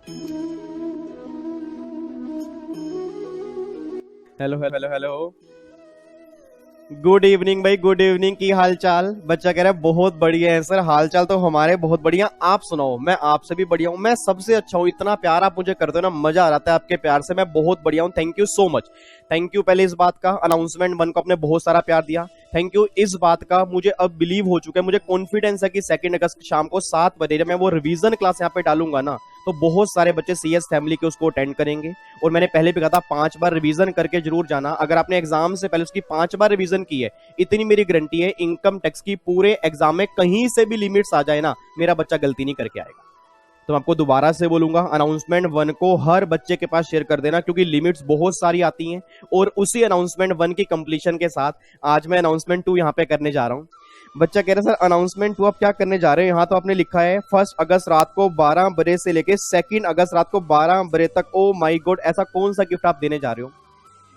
Hello hello hello hello. Good evening भाई, good evening. की हाल चाल? बच्चा कह रहा है बहुत बढ़िया है सर। हाल चाल तो हमारे बहुत बढ़िया। आप सुनाओ। मैं आपसे भी बढ़िया हूँ, मैं सबसे अच्छा हूँ। इतना प्यार आप मुझे करते हो ना, मजा आ रहा है आपके प्यार से। मैं बहुत बढ़िया हूँ, thank you so much. Thank you पहले इस बात का, अनाउंसमेंट 1 को आपने बहुत सारा प्यार दिया। थैंक यू इस बात का, मुझे अब बिलीव हो चुका है, मुझे कॉन्फिडेंस है कि 2 अगस्त शाम को 7 बजे जब मैं वो रिवीजन क्लास यहाँ पे डालूंगा ना, तो बहुत सारे बच्चे सीएस फैमिली के उसको अटेंड करेंगे। और मैंने पहले भी कहा था 5 बार रिवीजन करके जरूर जाना। अगर आपने एग्जाम से पहले उसकी 5 बार रिवीजन की है, इतनी मेरी गारंटी है इनकम टैक्स की पूरे एग्जाम में कहीं से भी लिमिट्स आ जाए ना, मेरा बच्चा गलती नहीं करके आएगा। तो मैं आपको दोबारा से बोलूंगा, अनाउंसमेंट 1 को हर बच्चे के पास शेयर कर देना, क्योंकि लिमिट्स बहुत सारी आती हैं। और उसी अनाउंसमेंट 1 की कंप्लीशन के साथ आज मैं अनाउंसमेंट 2 यहाँ पे करने जा रहा हूँ। बच्चा कह रहा है सर अनाउंसमेंट 2 आप क्या करने जा रहे हैं? यहाँ तो आपने लिखा है 1 अगस्त रात को 12 बजे से लेके 2 अगस्त रात को 12 बजे तक। ओ माई गॉड, ऐसा कौन सा गिफ्ट आप देने जा रहे हो?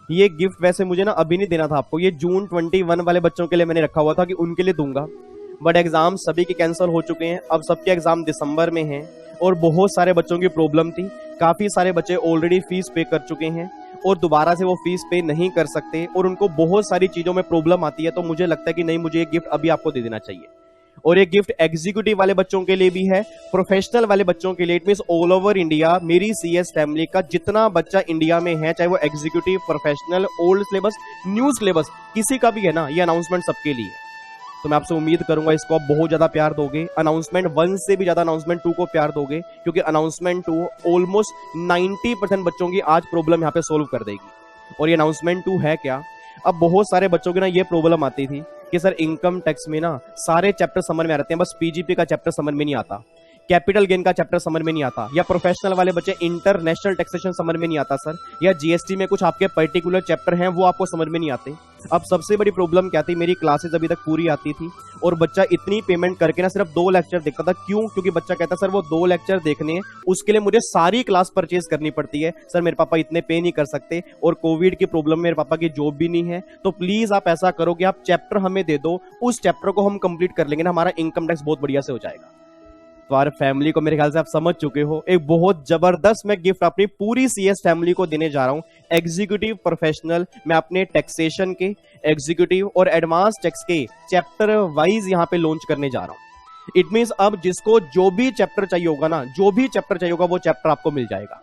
ये गिफ्ट वैसे मुझे ना अभी नहीं देना था आपको, ये जून 21 वाले बच्चों के लिए मैंने रखा हुआ था कि उनके लिए दूंगा। बट एग्जाम सभी के कैंसिल हो चुके हैं, अब सबके एग्जाम दिसंबर में हैं। और बहुत सारे बच्चों की प्रॉब्लम थी, काफी सारे बच्चे ऑलरेडी फीस पे कर चुके हैं और दोबारा से वो फीस पे नहीं कर सकते, और उनको बहुत सारी चीजों में प्रॉब्लम आती है। तो मुझे लगता है कि नहीं, मुझे ये गिफ्ट अभी आपको दे देना चाहिए। और ये गिफ्ट एग्जीक्यूटिव वाले बच्चों के लिए भी है, प्रोफेशनल वाले बच्चों के लिए। It means all over India मेरी सीएस फैमिली का जितना बच्चा इंडिया में है, चाहे वो executive, professional, old syllabus, new syllabus, किसी का भी है ना, ये अनाउंसमेंट सबके लिए है। तो मैं आपसे उम्मीद करूंगा इसको आप बहुत ज्यादा प्यार दोगे, अनाउंसमेंट 1 से भी ज्यादा अनाउंसमेंट 2 को प्यार दोगे, क्योंकि अनाउंसमेंट 2 ऑलमोस्ट 90% बच्चों की आज प्रॉब्लम यहाँ पे सोल्व कर देगी। और ये अनाउंसमेंट 2 है क्या? अब बहुत सारे बच्चों की ना ये प्रॉब्लम आती थी कि सर इनकम टैक्स में ना सारे चैप्टर समझ में आ रहे हैं, बस पीजीपी का चैप्टर समझ में नहीं आता, कैपिटल गेन का चैप्टर समझ में नहीं आता, या प्रोफेशनल वाले बच्चे इंटरनेशनल टैक्सेशन समझ में नहीं आता सर, या जीएसटी में कुछ आपके पर्टिकुलर चैप्टर हैं वो आपको समझ में नहीं आते। अब सबसे बड़ी प्रॉब्लम क्या थी, मेरी क्लासेस अभी तक पूरी आती थी और बच्चा इतनी पेमेंट करके ना सिर्फ 2 लेक्चर देखता था। क्यों? क्योंकि बच्चा कहता सर वो 2 लेक्चर देखने हैं, उसके लिए मुझे सारी क्लास परचेज करनी पड़ती है। सर मेरे पापा इतने पे नहीं कर सकते, और कोविड की प्रॉब्लम में मेरे पापा की जॉब भी नहीं है, तो प्लीज आप ऐसा करो कि आप चैप्टर हमें दे दो, उस चैप्टर को हम कंप्लीट कर लेंगे ना, हमारा इनकम टैक्स बहुत बढ़िया से हो जाएगा। तो यार फैमिली को मेरे ख्याल से आप समझ चुके हो, एक बहुत जबरदस्त मैं गिफ्ट अपनी पूरी सीएस फैमिली को देने जा रहा हूं। एग्जीक्यूटिव, प्रोफेशनल, मैं अपने टैक्सेशन के, एग्जीक्यूटिव और एडवांस टैक्स के चैप्टर वाइज यहां पे लॉन्च करने जा रहा हूं। इट मींस अब जिसको जो भी चैप्टर चाहिए होगा ना, जो भी चैप्टर चाहिए होगा, वो चैप्टर आपको मिल जाएगा।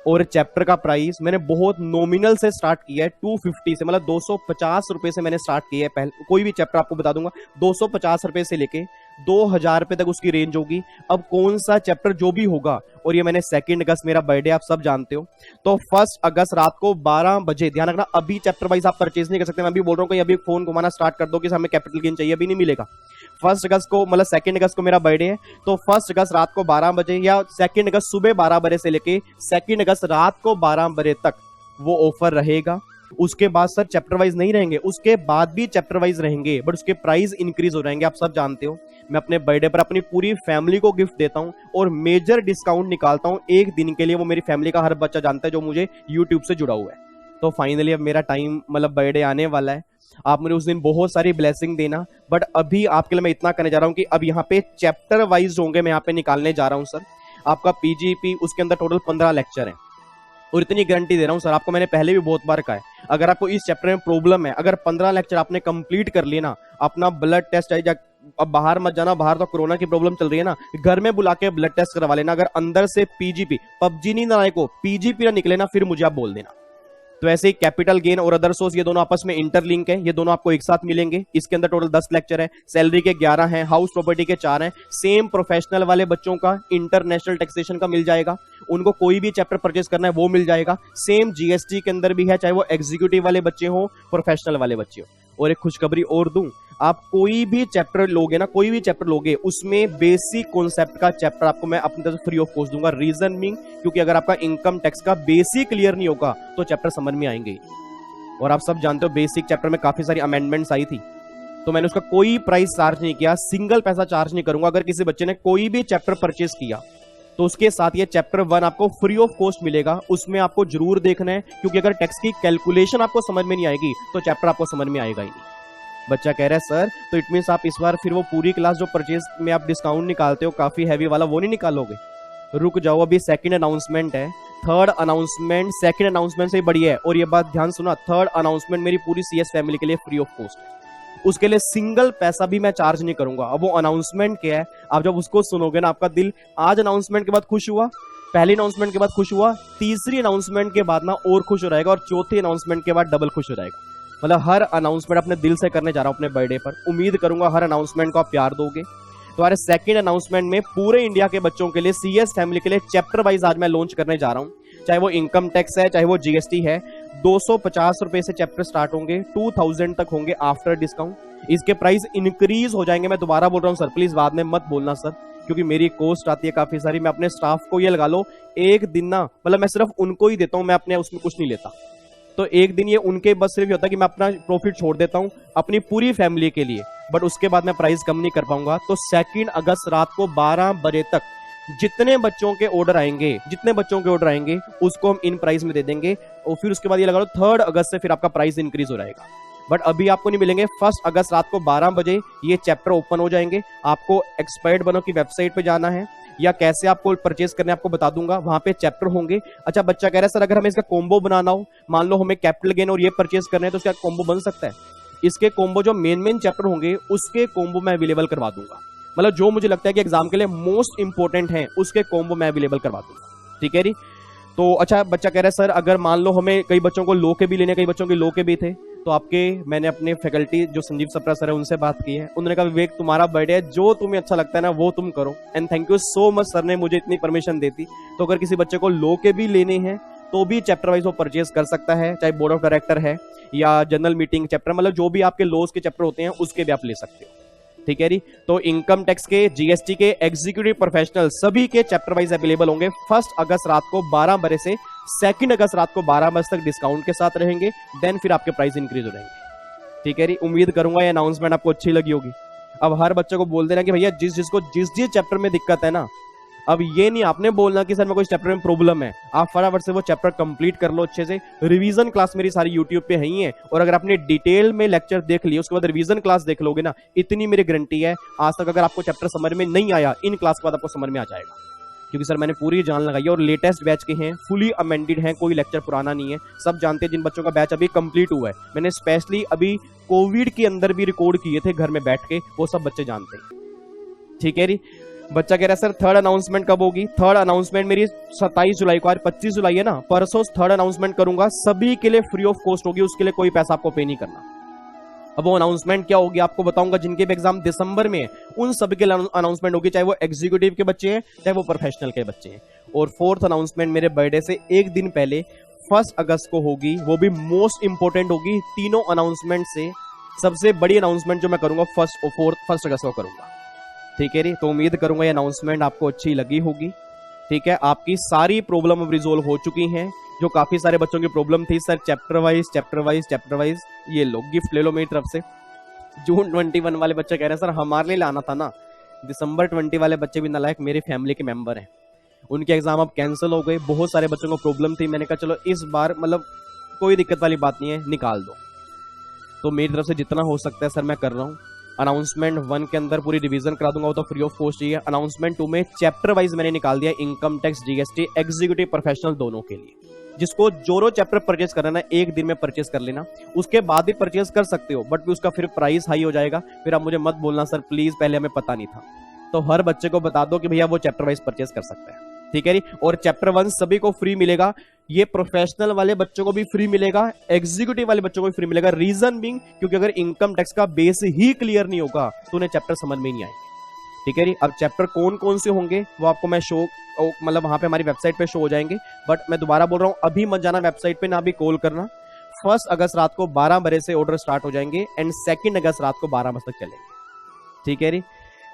और चैप्टर का प्राइस मैंने बहुत नॉमिनल से स्टार्ट किया है, 250 से, मतलब 250 रुपए से मैंने स्टार्ट किया है। पहले कोई भी चैप्टर आपको बता दूंगा, 250 रुपए से लेके 2000 रुपए तक उसकी रेंज होगी। अब कौन सा चैप्टर जो भी होगा, और ये मैंने 2 अगस्त मेरा बर्थडे आप सब जानते हो, तो 1 अगस्त रात को 12 बजे, ध्यान रखना अभी चैप्टर वाइज आप परचेज नहीं कर सकते। मैं अभी बोल रहा हूँ कि अभी फोन घुमाना स्टार्ट कर दो कि हमें कैपिटल गेन चाहिए, अभी नहीं मिलेगा। 1 अगस्त को, मतलब 2 अगस्त को मेरा बर्थडे है, तो 1 अगस्त रात को 12 बजे या 2 अगस्त सुबह 12 बजे से लेके 2 अगस्त रात को 12 बजे तक वो ऑफर रहेगा। उसके बाद सर चैप्टर वाइज नहीं रहेंगे, उसके बाद भी चैप्टर वाइज रहेंगे, बट उसके प्राइस इंक्रीज हो जाएंगे। आप सब जानते हो मैं अपने बर्थडे पर अपनी पूरी फैमिली को गिफ्ट देता हूं और मेजर डिस्काउंट निकालता हूं एक दिन के लिए। वो मेरी फैमिली का हर बच्चा जानता है जो मुझे यूट्यूब से जुड़ा हुआ है। तो फाइनली अब मेरा टाइम, मतलब बर्थडे आने वाला है, आप मुझे उस दिन बहुत सारी ब्लेसिंग देना। बट अभी आपके लिए मैं इतना करने जा रहा हूं कि अब यहाँ पे चैप्टर वाइज होंगे, मैं यहाँ पे निकालने जा रहा हूं सर। आपका पीजीपी, उसके अंदर टोटल 15 लेक्चर है, और इतनी गारंटी दे रहा हूं सर आपको, मैंने पहले भी बहुत बार कहा है, अगर आपको इस चैप्टर में प्रॉब्लम है, अगर 15 लेक्चर आपने कंप्लीट कर लिए ना, अपना ब्लड टेस्ट चाहिए, अब बाहर मत जाना, बाहर तो कोरोना की प्रॉब्लम चल रही है ना, घर में बुला के ब्लड टेस्ट करवा लेना। अगर अंदर से पीजीपी, पबजी नहीं ना आए को पीजीपी ना निकले ना, फिर मुझे आप बोल देना। तो ऐसे ही कैपिटल गेन और अदर सोर्स, ये दोनों आपस में इंटरलिंक है, ये दोनों आपको एक साथ मिलेंगे। इसके अंदर टोटल 10 लेक्चर है, सैलरी के 11 हैं, हाउस प्रॉपर्टी के 4 हैं। सेम प्रोफेशनल वाले बच्चों का इंटरनेशनल टैक्सेशन का मिल जाएगा, उनको कोई भी चैप्टर परचेज करना है वो मिल जाएगा। सेम जीएसटी के अंदर भी है, चाहे वो एग्जीक्यूटिव वाले बच्चे हो, प्रोफेशनल वाले बच्चे हो। और एक खुशखबरी और दूं, आप कोई भी चैप्टर लोगे ना, कोई भी चैप्टर लोगे, उसमें बेसिक कॉन्सेप्ट का चैप्टर आपको मैं अपनी तरफ से फ्री ऑफ कॉस्ट दूंगा। रीजन मीन, क्योंकि अगर आपका इनकम टैक्स का बेसिक क्लियर नहीं होगा तो चैप्टर समझ में आएंगे। और आप सब जानते हो बेसिक चैप्टर में काफी सारी अमेंडमेंट्स आई थी, तो मैंने उसका कोई प्राइस चार्ज नहीं किया, सिंगल पैसा चार्ज नहीं करूंगा। अगर किसी बच्चे ने कोई भी चैप्टर परचेज किया तो उसके साथ ये चैप्टर 1 आपको फ्री ऑफ कॉस्ट मिलेगा। उसमें आपको जरूर देखना है, क्योंकि अगर टैक्स की कैलकुलेशन आपको समझ में नहीं आएगी तो चैप्टर आपको समझ में आएगा ही नहीं। बच्चा कह रहा है सर तो इट मींस आप इस बार फिर वो पूरी क्लास जो परचेज में आप डिस्काउंट निकालते हो काफी हैवी वाला, वो नहीं निकालोगे? रुक जाओ, अभी सेकंड अनाउंसमेंट है। थर्ड अनाउंसमेंट सेकंड अनाउंसमेंट से बढ़िया है। और ये बात ध्यान सुना, थर्ड अनाउंसमेंट मेरी पूरी सीएस फैमिली के लिए फ्री ऑफ कॉस्ट है। उसके लिए सिंगल पैसा भी मैं चार्ज नहीं करूंगा। अब वो अनाउंसमेंट क्या है, आप जब उसको सुनोगे ना, आपका दिल आज अनाउंसमेंट के बाद खुश हुआ, पहली अनाउंसमेंट के बाद खुश हुआ, तीसरी अनाउंसमेंट के बाद ना और खुश हो जाएगा, और चौथी अनाउंसमेंट के बाद डबल खुश हो जाएगा। मतलब हर अनाउंसमेंट अपने दिल से करने जा रहा हूं अपने बर्थडे पर। उम्मीद करूंगा हर अनाउंसमेंट को आप प्यार दोगे। तुम्हारे सेकंड अनाउंसमेंट में पूरे इंडिया के बच्चों के लिए, सीएस फैमिली के लिए चैप्टर वाइज आज मैं लॉन्च करने जा रहा हूं। चाहे वो इनकम टैक्स है, चाहे वो जीएसटी है। 250 रुपए से चैप्टर स्टार्ट होंगे, 2000 तक होंगे आफ्टर डिस्काउंट। इसके प्राइस इंक्रीज हो जाएंगे। मैं दोबारा बोल रहा हूं सर, प्लीज बाद में मत बोलना सर, क्योंकि मेरी कॉस्ट आती है काफी सारी। मैं अपने स्टाफ को ये लगा लो, एक दिन ना, मतलब मैं सिर्फ उनको ही देता हूं, मैं अपने उसमें कुछ नहीं लेता। तो एक दिन ये उनके बस सिर्फ होता है कि मैं अपना प्रॉफिट छोड़ देता हूं अपनी पूरी फैमिली के लिए, बट उसके बाद मैं प्राइस कम नहीं कर पाऊंगा। तो 2 अगस्त रात को 12 बजे तक जितने बच्चों के ऑर्डर आएंगे उसको हम इन प्राइस में दे देंगे। और फिर उसके बाद ये लगा लो 3 अगस्त से फिर आपका प्राइस इंक्रीज हो जाएगा। बट अभी आपको नहीं मिलेंगे। 1 अगस्त रात को 12 बजे ये चैप्टर ओपन हो जाएंगे। आपको एक्सपर्ट बनो की वेबसाइट पे जाना है, या कैसे आपको परचेज करने आपको बता दूंगा, वहां पे चैप्टर होंगे। अच्छा, बच्चा कह रहा है सर अगर हमें इसका कॉम्बो बनाना हो, मान लो हमें कैपिटल गेन और ये परचेज करने हैं, तो इसका कॉम्बो बन सकता है। इसके कॉम्बो जो मेन चैप्टर होंगे उसके कॉम्बो मैं अवेलेबल करवा दूंगा। मतलब जो मुझे लगता है कि एग्जाम के लिए मोस्ट इंपॉर्टेंट है उसके कॉम्बो मैं अवेलेबल करवा दूंगा। ठीक है जी। तो अच्छा, बच्चा कह रहा है सर अगर मान लो हमें, कई बच्चों को लो के भी लेने, कई बच्चों के लो के भी थे, तो मैंने अपने फैकल्टी जो संजीव सप्रा सर है उनसे बात की है। उन्होंने कहा विवेक तुम्हारा बर्थडे है, जो तुम्हें अच्छा लगता है ना वो तुम करो। And thank you so much, sir ने मुझे इतनी परमिशन देती। तो अगर किसी बच्चे को लो के भी लेने हैं तो भी चैप्टर वाइज वो परचेज कर सकता है, चाहे बोर्ड ऑफ डायरेक्टर है या जनरल मीटिंग चैप्टर, मतलब जो भी आपके लॉस के चैप्टर होते हैं उसके भी आप ले सकते हो। ठीक है जी। तो इनकम टैक्स के, जीएसटी के, एग्जीक्यूटिव प्रोफेशनल सभी के चैप्टर वाइज अवेलेबल होंगे। 1 अगस्त रात को 12 बजे से 2 अगस्त रात को 12 बजे तक डिस्काउंट के साथ रहेंगे। देन फिर आपके प्राइस इंक्रीज हो जाएंगे। ठीक है जी। उम्मीद करूंगा ये अनाउंसमेंट आपको अच्छी लगी होगी। अब हर बच्चे को बोल देना कि भैया जिस चैप्टर में दिक्कत है ना, अब ये नहीं आपने बोलना कि सर मेरे को इस चैप्टर में प्रॉब्लम है। आप फटाफट से वो चैप्टर कंप्लीट कर लो अच्छे से। रिवीजन क्लास मेरी सारी यूट्यूब पे है ही है, और अगर आपने डिटेल में लेक्चर देख लिया उसके बाद रिवीजन क्लास देख लोगे ना, इतनी मेरी गारंटी है आज तक अगर आपको चैप्टर समझ में नहीं आया, इन क्लास के बाद आपको समझ में आ जाएगा। क्योंकि सर मैंने पूरी जान लगाई है, और लेटेस्ट बैच के हैं, फुली अमेंडेड हैं, कोई लेक्चर पुराना नहीं है। सब जानते हैं जिन बच्चों का बैच अभी कंप्लीट हुआ है। मैंने स्पेशली अभी कोविड के अंदर भी रिकॉर्ड किए थे घर में बैठ के, वो सब बच्चे जानते हैं। ठीक है जी। बच्चा कह रहा है सर थर्ड अनाउंसमेंट कब होगी? थर्ड अनाउंसमेंट मेरी 27 जुलाई को, आज 25 जुलाई है ना, परसों थर्ड अनाउंसमेंट करूंगा। सभी के लिए फ्री ऑफ कॉस्ट होगी, उसके लिए कोई पैसा आपको पे नहीं करना। अब वो अनाउंसमेंट क्या होगी आपको बताऊंगा। जिनके भी एग्जाम दिसंबर में है उन सभी के अनाउंसमेंट होगी, चाहे वो एग्जीक्यूटिव के बच्चे हैं चाहे वो प्रोफेशनल के बच्चे हैं। और 4th अनाउंसमेंट मेरे बर्थडे से एक दिन पहले 1 अगस्त को होगी, वो भी मोस्ट इंपोर्टेंट होगी। तीनों अनाउंसमेंट से सबसे बड़ी अनाउंसमेंट जो मैं करूंगा 1 अगस्त को करूंगा। ठीक है री। तो उम्मीद करूंगा ये अनाउंसमेंट आपको अच्छी लगी होगी। ठीक है। आपकी सारी प्रॉब्लम अब रिजोल्व हो चुकी हैं। जो काफी सारे बच्चों की प्रॉब्लम थी सर चैप्टर वाइज, ये लो गिफ्ट ले लो मेरी तरफ से। जून 21 वाले बच्चे कह रहे हैं सर हमारे लिए लाना था ना। दिसंबर 20 वाले बच्चे भी नालायक मेरी फैमिली के मेंबर हैं, उनके एग्जाम अब कैंसिल हो गए। बहुत सारे बच्चों को प्रॉब्लम थी, मैंने कहा चलो इस बार मतलब कोई दिक्कत वाली बात नहीं है, निकाल दो। तो मेरी तरफ से जितना हो सकता है सर मैं कर रहा हूँ। अनाउंसमेंट 1 के अंदर पूरी रिवीजन करा दूंगा, वो तो फ्री ऑफ कॉस्ट ही है। अनाउंसमेंट 2 में चैप्टर वाइज मैंने निकाल दिया, income tax, GST, executive, professional दोनों के लिए। जिसको जो चैप्टर परचेज करना है एक दिन में परचेज कर लेना, उसके बाद भी परचेज कर सकते हो, बट उसका फिर प्राइस हाई हो जाएगा। फिर आप मुझे मत बोलना सर प्लीज पहले हमें पता नहीं था। तो हर बच्चे को बता दो कि भैया वो चैप्टर वाइज परचेज कर सकता है। ठीक है जी। और चैप्टर 1 सभी को फ्री मिलेगा, ये प्रोफेशनल वाले बच्चों को भी फ्री मिलेगा, एग्जीक्यूटिव वाले बच्चों को भी फ्री मिलेगा। रीजन बीइंग क्योंकि अगर इनकम टैक्स का बेस ही क्लियर नहीं होगा तो उन्हें चैप्टर समझ में नहीं आएंगे। ठीक है जी। अब चैप्टर कौन कौन से होंगे वो आपको मैं मतलब वहां पे हमारी वेबसाइट पे शो हो जाएंगे। बट मैं दोबारा बोल रहा हूं, अभी मत जाना वेबसाइट पे, ना भी कॉल करना। 1 अगस्त रात को 12 बजे से ऑर्डर स्टार्ट हो जाएंगे एंड 2 अगस्त रात को 12 बजे तक चलेंगे। ठीक है जी।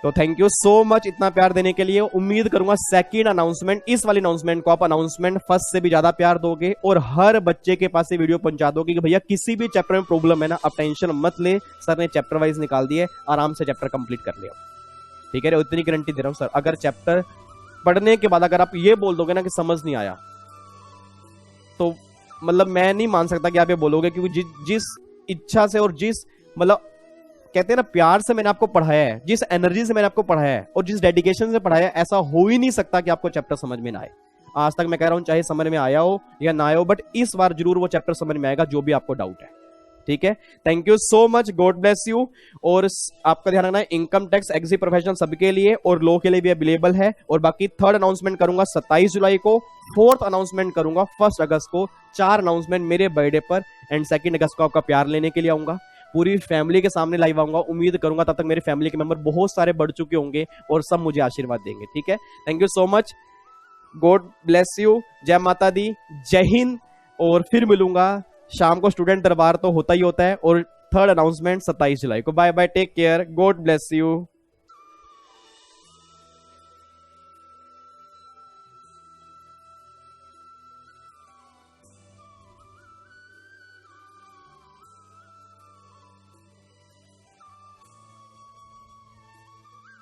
तो थैंक यू सो मच इतना प्यार देने के लिए। उम्मीद करूंगा सेकंड अनाउंसमेंट, इस वाली अनाउंसमेंट को आप अनाउंसमेंट फर्स्ट से भी ज्यादा प्यार दोगे और हर बच्चे के पास ये वीडियो पहुंचा दोगे कि भैया किसी भी चैप्टर में प्रॉब्लम है ना, आप टेंशन मत ले, सर ने चैप्टर वाइज निकाल दिए, आराम से चैप्टर कंप्लीट कर लिया। ठीक है, उतनी गारंटी दे रहा हूं सर। अगर चैप्टर पढ़ने के बाद अगर आप ये बोल दोगे ना कि समझ नहीं आया, तो मतलब मैं नहीं मान सकता कि आप ये बोलोगे, क्योंकि जिस इच्छा से और जिस मतलब कहते हैं ना, प्यार से मैंने आपको पढ़ाया है, जिस एनर्जी से मैंने आपको पढ़ाया है और जिस डेडिकेशन से पढ़ाया है, ऐसा हो ही नहीं सकता कि आपको चैप्टर समझ में ना आए। आज तक मैं कह रहा हूं, चाहे समझ में आया हो या ना आया हो, बट इस बार जरूर वो चैप्टर समझ में आएगा, जो भी आपको डाउट है। ठीक है, thank you so much, God bless you. और आपका ध्यान रखना है, इनकम टैक्स एग्जी प्रोफेशनल सबके लिए और लो के लिए भी अवेलेबल है। और बाकी थर्ड अनाउंसमेंट करूंगा 27 जुलाई को, फोर्थ अनाउंसमेंट करूंगा 1 अगस्त को। 4 अनाउंसमेंट मेरे बर्थडे पर एंड 2 अगस्त को आपका प्यार लेने के लिए आऊंगा, पूरी फैमिली के सामने लाइव आऊंगा। उम्मीद करूंगा तब तक मेरे फैमिली के मेंबर बहुत सारे बढ़ चुके होंगे और सब मुझे आशीर्वाद देंगे। ठीक है, thank you so much, God bless you, जय माता दी, जय हिंद। और फिर मिलूंगा शाम को, स्टूडेंट दरबार तो होता ही होता है। और थर्ड अनाउंसमेंट 27 जुलाई को। Bye bye, take care, God bless you.